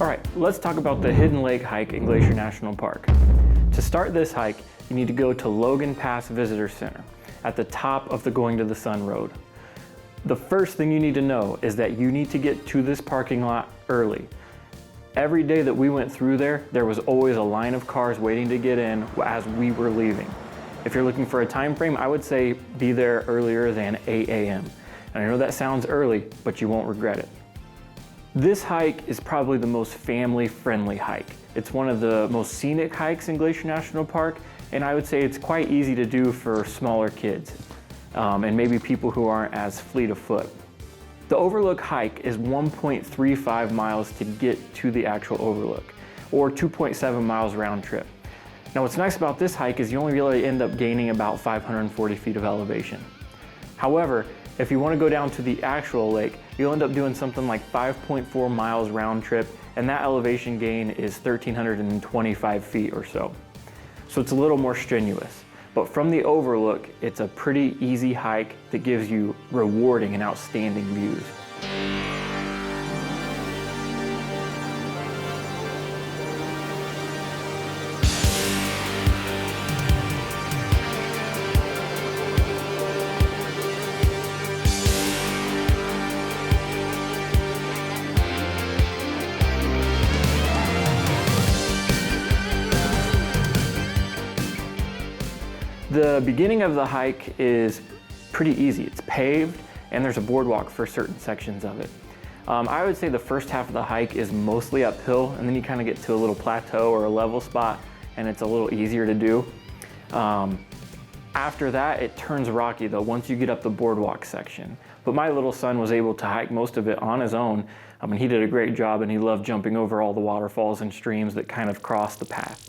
All right, let's talk about the Hidden Lake hike in Glacier National Park. To start this hike, you need to go to Logan Pass Visitor Center at the top of the Going to the Sun Road. The first thing you need to know is that you need to get to this parking lot early. Every day that we went through there, there was always a line of cars waiting to get in as we were leaving. If you're looking for a time frame, I would say be there earlier than 8 a.m. And I know that sounds early, but you won't regret it. This hike is probably the most family-friendly hike. It's one of the most scenic hikes in Glacier National Park, and I would say it's quite easy to do for smaller kids, and maybe people who aren't as fleet of foot. The overlook hike is 1.35 miles to get to the actual overlook, or 2.7 miles round trip. Now what's nice about this hike is you only really end up gaining about 540 feet of elevation. However, if you want to go down to the actual lake, you'll end up doing something like 5.4 miles round trip, and that elevation gain is 1,325 feet or so. So it's a little more strenuous. But from the overlook, it's a pretty easy hike that gives you rewarding and outstanding views. The beginning of the hike is pretty easy. It's paved and there's a boardwalk for certain sections of it. I would say the first half of the hike is mostly uphill, and then you kind of get to a little plateau or a level spot and it's a little easier to do. After that, it turns rocky though once you get up the boardwalk section. But my little son was able to hike most of it on his own. He did a great job, and he loved jumping over all the waterfalls and streams that kind of cross the path.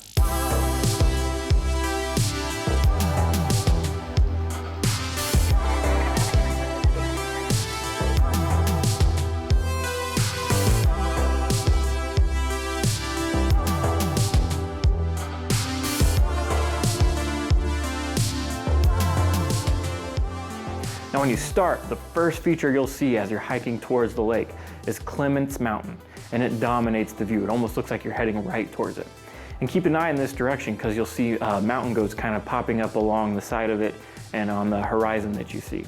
Now when you start, the first feature you'll see as you're hiking towards the lake is Clements Mountain, and it dominates the view. It almost looks like you're heading right towards it. And keep an eye in this direction because you'll see mountain goats kind of popping up along the side of it and on the horizon that you see.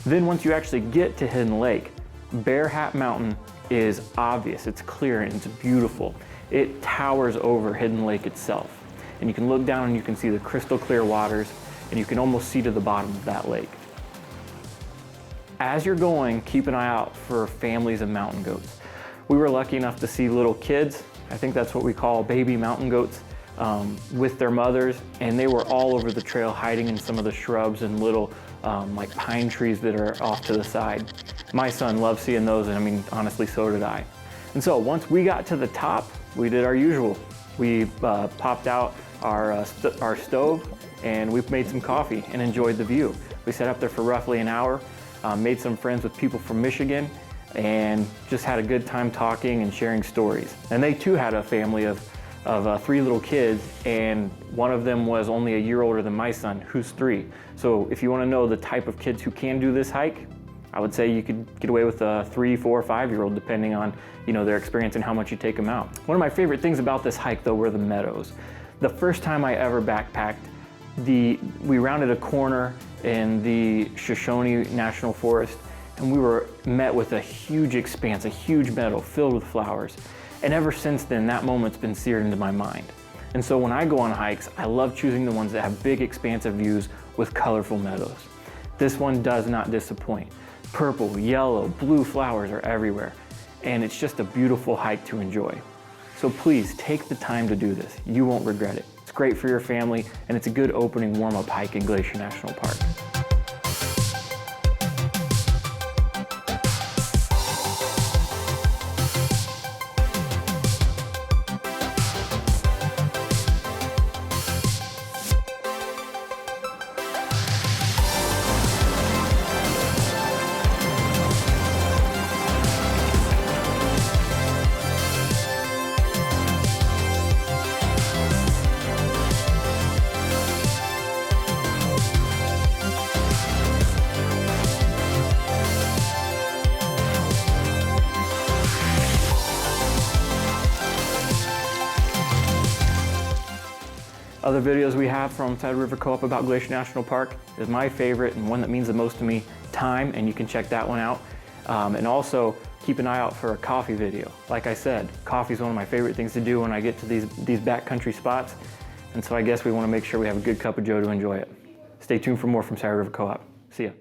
Then once you actually get to Hidden Lake, Bear Hat Mountain is obvious, it's clear, and it's beautiful. It towers over Hidden Lake itself. And you can look down and you can see the crystal clear waters, and you can almost see to the bottom of that lake. As you're going, keep an eye out for families of mountain goats. We were lucky enough to see little kids, I think that's what we call baby mountain goats, with their mothers, and they were all over the trail hiding in some of the shrubs and little like pine trees that are off to the side. My son loved seeing those, and honestly, so did I. And so once we got to the top, we did our usual. We popped out our stove, and we made some coffee and enjoyed the view. We sat up there for roughly an hour, made some friends with people from Michigan, and just had a good time talking and sharing stories. And they too had a family of 3 little kids, and one of them was only a year older than my son, who's 3. So if you want to know the type of kids who can do this hike, I would say you could get away with a 3, 4, 5-year-old, depending on their experience and how much you take them out. One of my favorite things about this hike though were the meadows. The first time I ever backpacked, we rounded a corner in the Shoshone National Forest, and we were met with a huge expanse, a huge meadow filled with flowers. And ever since then, that moment's been seared into my mind. And so when I go on hikes, I love choosing the ones that have big expansive views with colorful meadows. This one does not disappoint. Purple, yellow, blue flowers are everywhere, and it's just a beautiful hike to enjoy. So please take the time to do this. You won't regret it. It's great for your family, and it's a good opening warm-up hike in Glacier National Park. Other videos we have from Saddle River Co-op about Glacier National Park is my favorite and one that means the most to me, Time, and you can check that one out. And also keep an eye out for a coffee video. Like I said, coffee is one of my favorite things to do when I get to these backcountry spots. And so I guess we want to make sure we have a good cup of joe to enjoy it. Stay tuned for more from Saddle River Co-op. See ya.